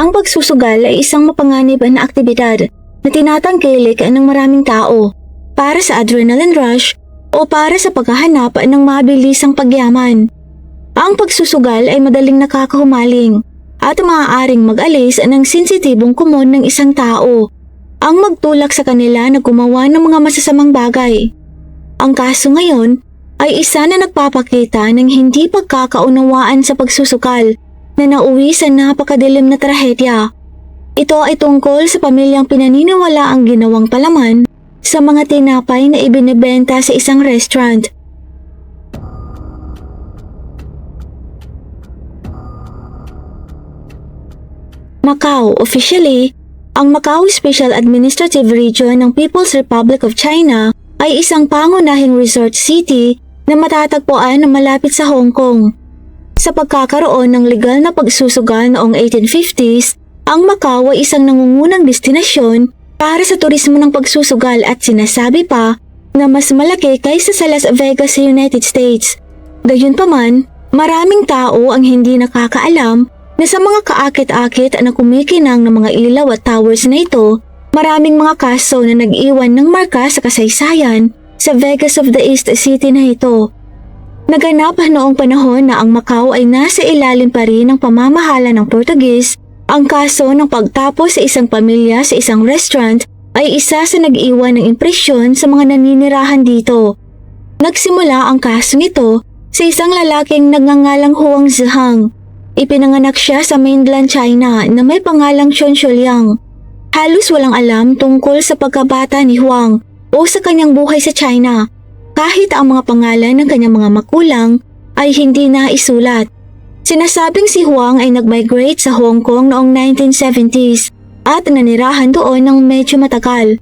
Ang pagsusugal ay isang mapanganib na aktibidad na tinatangkilik ng maraming tao para sa adrenaline rush o para sa paghahanap ng mabilisang pagyaman. Ang pagsusugal ay madaling nakakahumaling at maaaring mag-alis ng sensitibong kumon ng isang tao, ang magtulak sa kanila na gumawa ng mga masasamang bagay. Ang kaso ngayon ay isa na nagpapakita ng hindi pagkakaunawaan sa pagsusugal na nauwi sa napakadilim na trahedya. Ito ay tungkol sa pamilyang pinaniniwala ang ginawang palaman sa mga tinapay na ibinebenta sa isang restaurant. Macau, officially, ang Macau Special Administrative Region ng People's Republic of China ay isang pangunahing resort city na matatagpuan na malapit sa Hong Kong. Sa pagkakaroon ng legal na pagsusugal noong 1850s, ang Macau ay isang nangungunang destinasyon para sa turismo ng pagsusugal at sinasabi pa na mas malaki kaysa sa Las Vegas sa United States. Gayunpaman, maraming tao ang hindi nakakaalam na sa mga kaakit-akit na kumikinang ng mga ilaw at towers na ito, maraming mga kaso na nag-iwan ng marka sa kasaysayan sa Vegas of the East City na ito. Naganap noong panahon na ang Macau ay nasa ilalim pa rin ng pamamahala ng Portuguese. Ang kaso ng pagtapos sa isang pamilya sa isang restaurant ay isa sa nag-iwan ng impresyon sa mga naninirahan dito. Nagsimula ang kasong ito sa isang lalaking nagngangalang Huang Zihang. Ipinanganak siya sa mainland China na may pangalang Chen Shuliang. Halos walang alam tungkol sa pagkabata ni Huang o sa kanyang buhay sa China. Kahit ang mga pangalan ng kanyang mga magulang ay hindi na isulat. Sinasabing si Huang ay nag-migrate sa Hong Kong noong 1970s at nanirahan doon ng medyo matagal.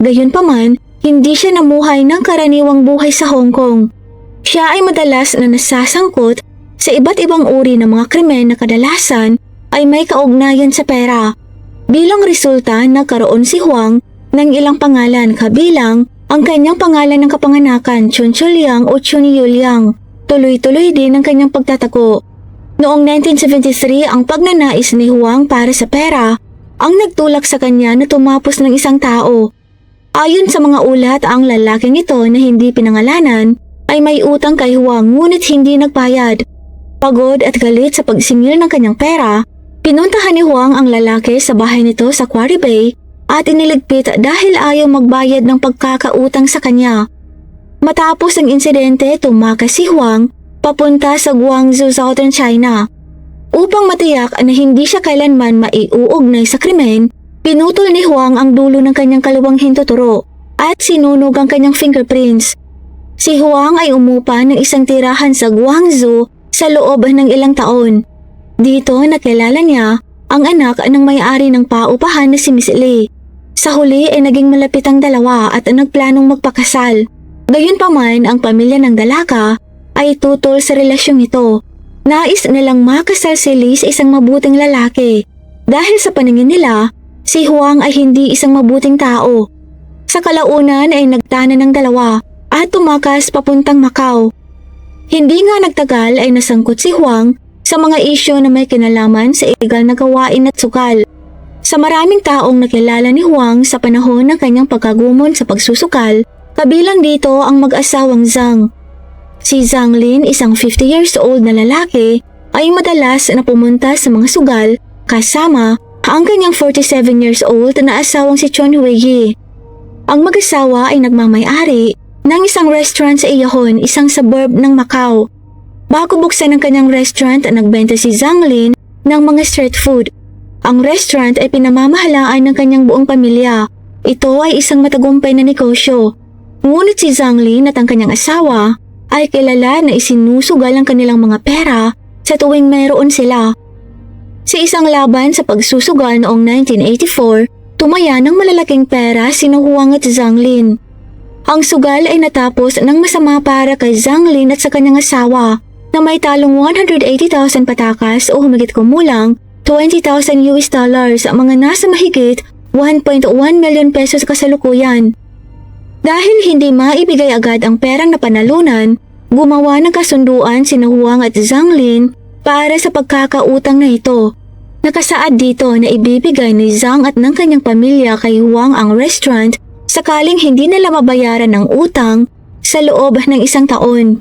Gayunpaman, hindi siya namuhay ng karaniwang buhay sa Hong Kong. Siya ay madalas na nasasangkot sa iba't ibang uri ng mga krimen na kadalasan ay may kaugnayan sa pera. Bilang resulta, nagkaroon si Huang ng ilang pangalan kabilang ang kanyang pangalan ng kapanganakan, Chen Shuliang o Chen Yuliang. Tuloy-tuloy din ang kanyang pagtatago. Noong 1973, ang pagnanais ni Huang para sa pera ang nagtulak sa kanya na tumapos ng isang tao. Ayon sa mga ulat, ang lalaking ito na hindi pinangalanan ay may utang kay Huang ngunit hindi nagbayad. Pagod at galit sa pagsingil ng kanyang pera, pinuntahan ni Huang ang lalaki sa bahay nito sa Quarry Bay at iniligpit dahil ayaw magbayad ng pagkakautang sa kanya. Matapos ang insidente, tumakas si Huang papunta sa Guangzhou, Southern China. Upang matiyak na hindi siya kailanman maiuugnay sa krimen, pinutol ni Huang ang dulo ng kanyang kaliwang hintuturo at sinunog ang kanyang fingerprints. Si Huang ay umupa ng isang tirahan sa Guangzhou sa loob ng ilang taon. Dito nakilala niya ang anak ng may-ari ng paupahan na si Miss Lee. Sa huli ay naging malapit ang dalawa at nagplanong magpakasal. Gayunpaman, ang pamilya ng dalaga ay tutol sa relasyong ito. Nais nilang makasal si Lee sa isang mabuting lalaki. Dahil sa paningin nila, si Huang ay hindi isang mabuting tao. Sa kalaunan ay nagtana ng dalawa at tumakas papuntang Macau. Hindi nga nagtagal ay nasangkot si Huang sa mga isyu na may kinalaman sa illegal na gawain at sugal. Sa maraming taong nakilala ni Huang sa panahon ng kanyang pagkagumon sa pagsusukal, kabilang dito ang mag-asawang Zhang. Si Zhang Lin, isang 50 years old na lalaki, ay madalas na pumunta sa mga sugal kasama ang kanyang 47 years old na asawang si Chun Huiyi. Ang mag-asawa ay nagmamay-ari ng isang restaurant sa Iyahon, isang suburb ng Macau. Bago buksan ang kanyang restaurant, nagbenta si Zhang Lin ng mga street food. Ang restaurant ay pinamamahalaan ng kanyang buong pamilya. Ito ay isang matagumpay na negosyo. Ngunit si Zhang Lin at ang kanyang asawa ay kilala na isinusugal ang kanilang mga pera sa tuwing mayroon sila. Sa isang laban sa pagsusugal noong 1984, tumaya ng malalaking pera sina Huang at Zhang Lin. Ang sugal ay natapos ng masama para kay Zhang Lin at sa kanyang asawa na may talong 180,000 patakas o humigit kumulang $20,000 ang mga nasa mahigit 1.1 million pesos kasalukuyan. Dahil hindi maibigay agad ang perang napanalunan, gumawa ng kasunduan sina Huang at Zhang Lin para sa pagkakautang na ito. Nakasaad dito na ibibigay ni Zhang at ng kanyang pamilya kay Huang ang restaurant sakaling hindi nila mabayaran ng utang sa loob ng 1 taon.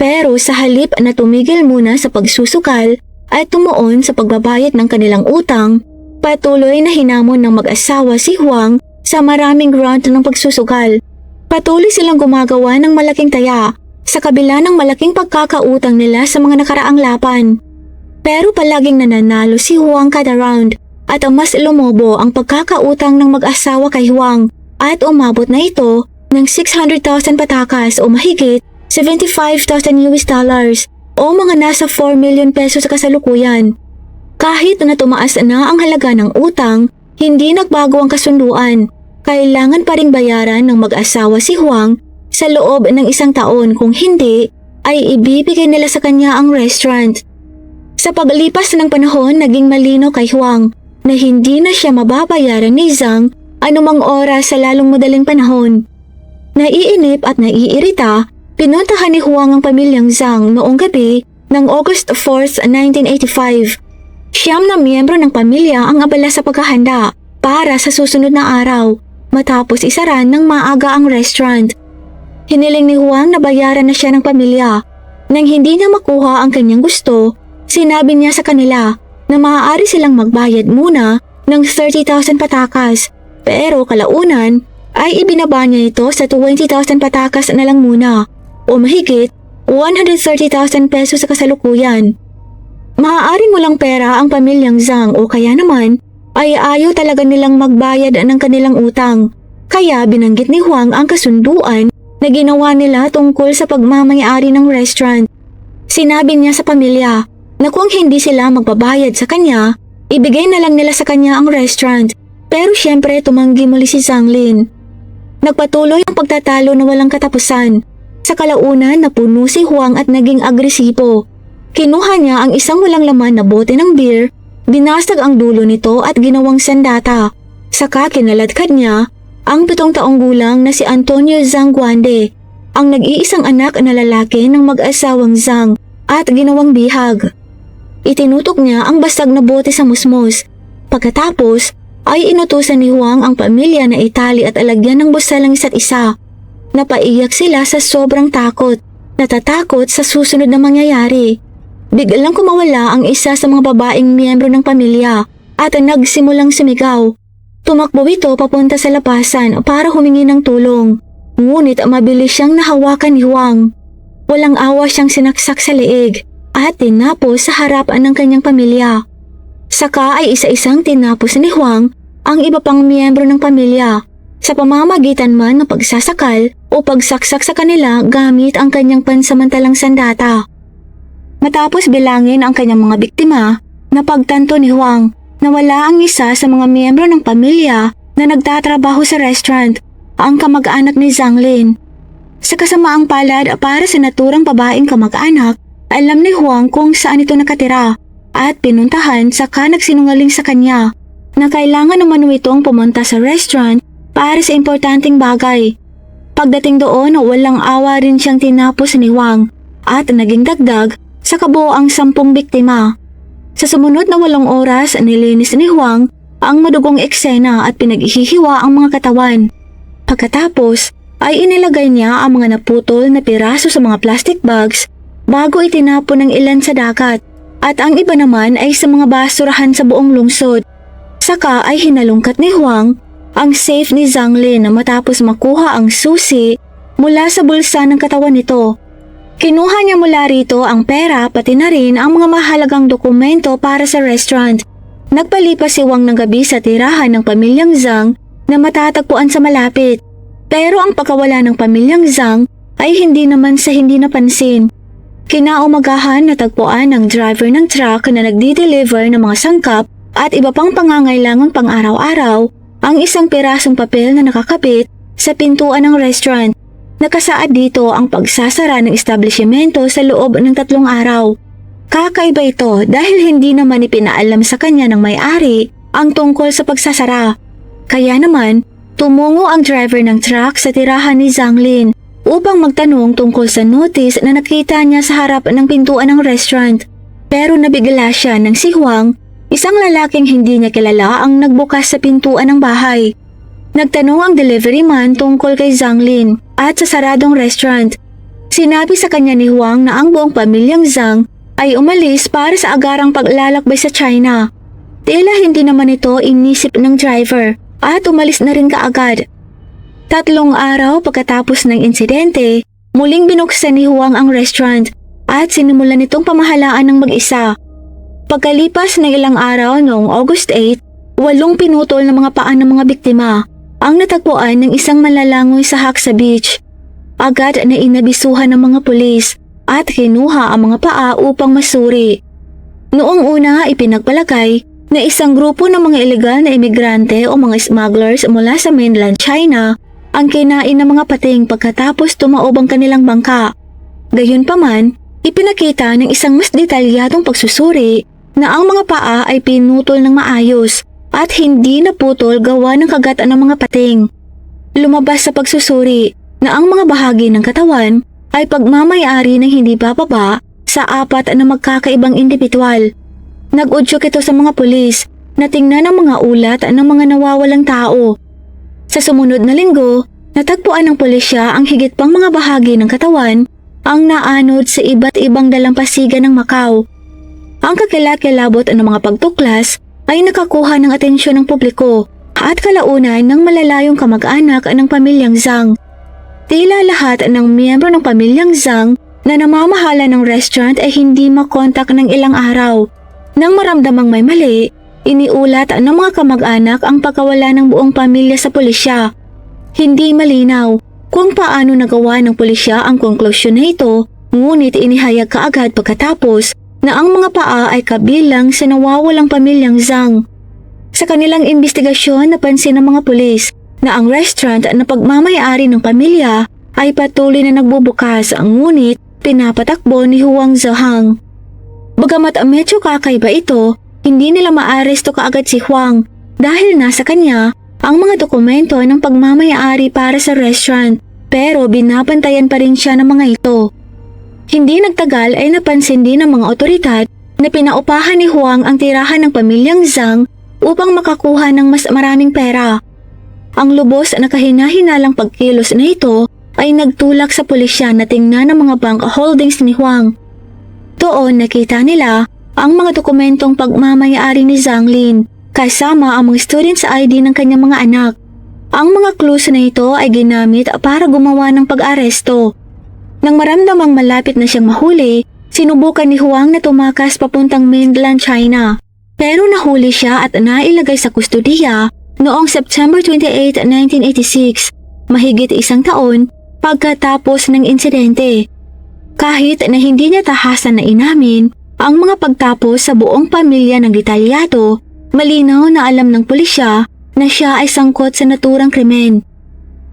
Pero sa halip na tumigil muna sa pagsusukal at tumuon sa pagbabayad ng kanilang utang, patuloy na hinamon ng mag-asawa si Huang sa maraming round ng pagsusukal. Patuloy silang gumagawa ng malaking taya sa kabila ng malaking pagkakautang nila sa mga nakaraang laban. Pero palaging nananalo si Huang kada round at mas lumobo ang pagkakautang ng mag-asawa kay Huang at umabot na ito ng 600,000 patakas o mahigit $75,000 o mga nasa 4 million pesos sa kasalukuyan. Kahit na tumaas na ang halaga ng utang, hindi nagbago ang kasunduan. Kailangan pa ring bayaran ng mag-asawa si Huang sa loob ng 1 taon, kung hindi ay ibibigay nila sa kanya ang restaurant. Sa paglipas ng panahon, naging malino kay Huang na hindi na siya mababayaran ni Zhang anumang oras sa lalong madaling panahon. Naiinip at naiirita, pinuntahan ni Huang ang pamilyang Zhang noong gabi ng August 4, 1985. Siyam na miyembro ng pamilya ang abala sa paghahanda para sa susunod na araw matapos isara ng maaga ang restaurant. Hiniling ni Huang na bayaran na siya ng pamilya. Nang hindi niya makuha ang kanyang gusto, sinabi niya sa kanila na maaari silang magbayad muna ng 30,000 patakas, pero kalaunan ay ibinaba niya ito sa 20,000 patakas na lang muna o mahigit 130,000 pesos sa kasalukuyan. Maaaring walang pera ang pamilyang Zhang o kaya naman ay ayaw talaga nilang magbayad ng kanilang utang, kaya binanggit ni Huang ang kasunduan na ginawa nila tungkol sa pagmamayari ng restaurant. Sinabi niya sa pamilya na kung hindi sila magbabayad sa kanya, ibigay na lang nila sa kanya ang restaurant, pero syempre tumanggi muli si Zhang Lin. Nagpatuloy ang pagtatalo na walang katapusan. Sa kalaunan napuno si Huang at naging agresibo. Kinuha niya ang isang walang laman na bote ng beer, binasag ang dulo nito at ginawang sandata. Saka kinaladkad niya ang 7 taong gulang na si Antonio Zhang Guande, ang nag-iisang anak na lalaki ng mag-asawang Zhang, at ginawang bihag. Itinutok niya ang basag na bote sa musmos. Pagkatapos ay inutusan ni Huang ang pamilya na itali at alagyan ng busal ang isa't isa. Napaiyak sila sa sobrang takot, natatakot sa susunod na mangyayari. Biglang kumawala ang isa sa mga babaeng miyembro ng pamilya at nagsimulang sumigaw. Tumakbo ito papunta sa labasan para humingi ng tulong. Ngunit mabilis siyang nahawakan ni Huang. Walang awa siyang sinaksak sa leeg at tinapos sa harapan ng kanyang pamilya. Saka ay isa-isang tinapos ni Huang ang iba pang miyembro ng pamilya sa pamamagitan man ng pagsasakal o pagsaksak sa kanila gamit ang kanyang pansamantalang sandata. Matapos bilangin ang kanyang mga biktima, napagtanto ni Huang na wala ang isa sa mga miyembro ng pamilya na nagtatrabaho sa restaurant, ang kamag-anak ni Zhang Lin. Sa kasamaang palad para sa naturang babaeng kamag-anak, alam ni Huang kung saan ito nakatira at pinuntahan saka nagsinungaling sa kanya na kailangan naman itong pumunta sa restaurant para sa importanteng bagay. Pagdating doon, walang awa rin siyang tinapos ni Huang at naging dagdag sa kabuoang 10 biktima. Sa sumunod na 8 oras, nilinis ni Huang ang madugong eksena at pinaghihiwa ang mga katawan. Pagkatapos ay inilagay niya ang mga naputol na piraso sa mga plastic bags bago itinapon ng ilan sa dagat at ang iba naman ay sa mga basurahan sa buong lungsod. Saka ay hinalungkat ni Huang ang safe ni Zhang Lin matapos makuha ang susi mula sa bulsa ng katawan nito. Kinuha niya mula rito ang pera pati na rin ang mga mahalagang dokumento para sa restaurant. Nagpalipas si Huang ng gabi sa tirahan ng pamilyang Zhang na matatagpuan sa malapit. Pero ang pagkawala ng pamilyang Zhang ay hindi naman sa hindi napansin. Kinaumagahan natagpuan ng driver ng truck na nagdi-deliver ng mga sangkap at iba pang pangangailangang pang-araw-araw ang isang pirasong papel na nakakabit sa pintuan ng restaurant. Nakasaad dito ang pagsasara ng establishmento sa loob ng 3 araw. Kakaiba ito dahil hindi naman ipinaalam sa kanya ng may-ari ang tungkol sa pagsasara. Kaya naman, tumungo ang driver ng truck sa tirahan ni Zhang Lin upang magtanong tungkol sa notice na nakita niya sa harap ng pintuan ng restaurant. Pero nabigla siya nang si Huang Isang lalaking hindi niya kilala ang nagbukas sa pintuan ng bahay. Nagtanong ang delivery man tungkol kay Zhang Lin at sa saradong restaurant. Sinabi sa kanya ni Huang na ang buong pamilyang Zhang ay umalis para sa agarang paglalakbay sa China. Tila hindi naman ito inisip ng driver at umalis na rin kaagad. 3 araw pagkatapos ng insidente, muling binuksan ni Huang ang restaurant at sinimulan nitong pamahalaan ng mag-isa. Pagkalipas ng ilang araw noong August 8, 8 pinutol na mga paa ng mga biktima ang natagpuan ng isang manlalangoy sa Haksa Beach. Agad na inabisuhan ng mga pulis at kinuha ang mga paa upang masuri. Noong una ipinagpalagay na isang grupo ng mga ilegal na imigrante o mga smugglers mula sa mainland China ang kinain ng mga pating pagkatapos tumaob ang kanilang bangka. Gayunpaman, ipinakita ng isang mas detalyadong pagsusuri na ang mga paa ay pinutol ng maayos at hindi naputol gawa ng kagatan ng mga pating. Lumabas sa pagsusuri na ang mga bahagi ng katawan ay pagmamayari ng hindi bababa sa 4 na magkakaibang indibidwal. Nag-udyok ito sa mga pulis na tingnan ang mga ulat ng mga nawawalang tao. Sa sumunod na linggo, natagpuan ng pulisya ang higit pang mga bahagi ng katawan ang naanod sa iba't ibang dalampasigan ng Macau. Ang kakilakilabot ng mga pagtuklas ay nakakuha ng atensyon ng publiko at kalaunan ng malalayong kamag-anak ng pamilyang Zhang. Tila lahat ng miyembro ng pamilyang Zhang na namamahala ng restaurant ay hindi makontak ng ilang araw. Nang maramdamang may mali, iniulat ng mga kamag-anak ang pagkawala ng buong pamilya sa pulisya. Hindi malinaw kung paano nagawa ng pulisya ang konklusyon na ito, ngunit inihayag kaagad pagkatapos na ang mga paa ay kabilang sa nawawalang pamilyang Zhang. Sa kanilang investigasyon, napansin ng mga pulis na ang restaurant na pagmamayari ng pamilya ay patuloy na nagbubukas, ngunit pinapatakbo ni Huang Zhang. Bagamat medyo kakaiba ito, hindi nila maaresto kaagad si Huang dahil nasa kanya ang mga dokumento ng pagmamayari para sa restaurant, pero binabantayan pa rin siya ng mga ito. Hindi nagtagal ay napansin din ng mga otoridad na pinaupahan ni Huang ang tirahan ng pamilyang Zhang upang makakuha ng mas maraming pera. Ang lubos na kahina-hinalang pagkilos na ito ay nagtulak sa pulisya na tingnan ang mga bank holdings ni Huang. Doon nakita nila ang mga dokumentong pagmamayari ni Zhang Lin kasama ang mga students ID ng kanyang mga anak. Ang mga clues na ito ay ginamit para gumawa ng pag-aresto. Nang maramdamang malapit na siyang mahuli, sinubukan ni Huang na tumakas papuntang mainland China. Pero nahuli siya at nailagay sa kustudiya noong September 28, 1986, mahigit 1 taon pagkatapos ng insidente. Kahit na hindi niya tahasan na inamin ang mga pagtapos sa buong pamilya ng detalyado, malinaw na alam ng pulisya na siya ay sangkot sa naturang krimen.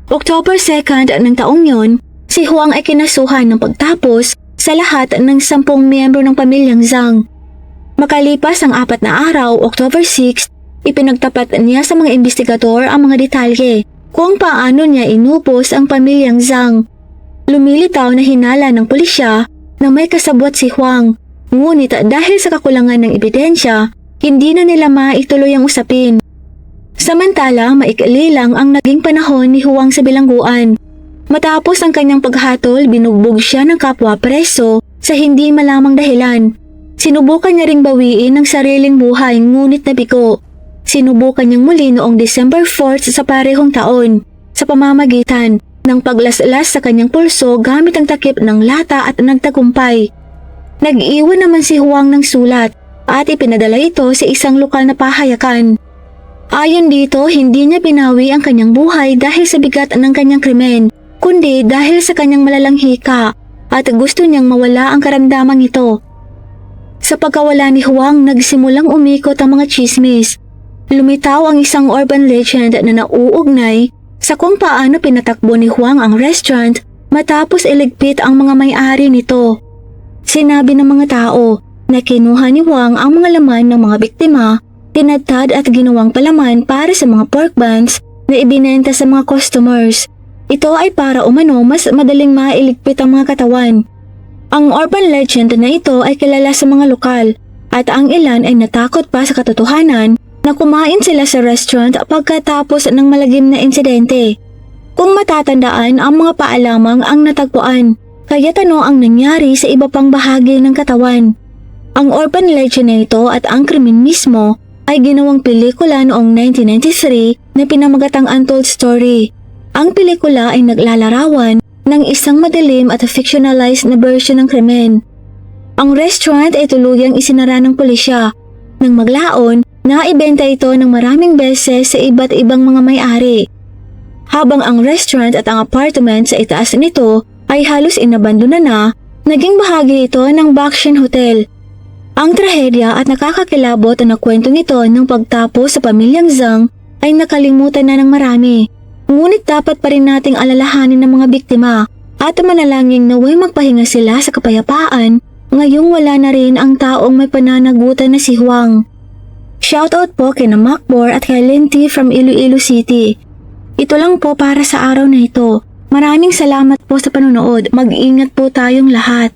October 2 ng taong yon, si Huang ay kinasuhan ng pagtapos sa lahat ng 10 miyembro ng pamilyang Zhang. Makalipas ang 4 na araw, October 6, ipinagtapat niya sa mga investigador ang mga detalye kung paano niya inupos ang pamilyang Zhang. Lumilitaw na hinala ng pulisya na may kasabwat si Huang, ngunit dahil sa kakulangan ng ebidensya, hindi na nila maituloy ang usapin. Samantala, maikli lang ang naging panahon ni Huang sa bilangguan. Matapos ang kanyang paghatol, binugbog siya ng kapwa preso sa hindi malamang dahilan. Sinubukan niya ring bawiin ang sariling buhay ngunit nabigo. Sinubukan niyang muli noong December 4 sa parehong taon sa pamamagitan ng paglaslas sa kanyang pulso gamit ang takip ng lata at nagtagumpay. Nag-iwan naman si Huang ng sulat at ipinadala ito sa isang lokal na pahayagan. Ayon dito, hindi niya binawi ang kanyang buhay dahil sa bigat ng kanyang krimen, kundi dahil sa kanyang malalang hika at gusto niyang mawala ang karamdamang ito. Sa pagkawala ni Huang, nagsimulang umikot ang mga chismis. Lumitaw ang isang urban legend na nauugnay sa kung paano pinatakbo ni Huang ang restaurant matapos iligpit ang mga may-ari nito. Sinabi ng mga tao na kinuha ni Huang ang mga laman ng mga biktima, tinadtad at ginawang palaman para sa mga pork buns na ibinenta sa mga customers. Ito ay para umano mas madaling mailigpit ang mga katawan. Ang urban legend na ito ay kilala sa mga lokal At ang ilan ay natakot pa sa katotohanan na kumain sila sa restaurant pagkatapos ng malagim na insidente. Kung matatandaan, ang mga paa lamang ang natagpuan, kaya ano ang nangyari sa iba pang bahagi ng katawan. Ang urban legend na ito at ang krimen mismo ay ginawang pelikula noong 1993 na pinamagatang Untold Story. Ang pelikula ay naglalarawan ng isang madilim at fictionalized na version ng krimen. Ang restaurant ay tuluyang isinara ng pulisya. Nang maglaon, naibenta ito ng maraming beses sa iba't ibang mga may-ari. Habang ang restaurant at ang apartment sa itaas nito ay halos inabandona na, naging bahagi ito ng Bakshin Hotel. Ang trahedya at nakakakilabot na kwentong ito ng pagtapos sa pamilyang Zhang ay nakalimutan na ng marami. Ngunit dapat pa rin nating alalahanin ng mga biktima at manalangin naway magpahinga sila sa kapayapaan ngayong wala na rin ang taong may pananagutan na si Huang. Shoutout po kina Macbor at kay Linty from Iloilo City. Ito lang po para sa araw na ito. Maraming salamat po sa panonood. Mag-ingat po tayong lahat.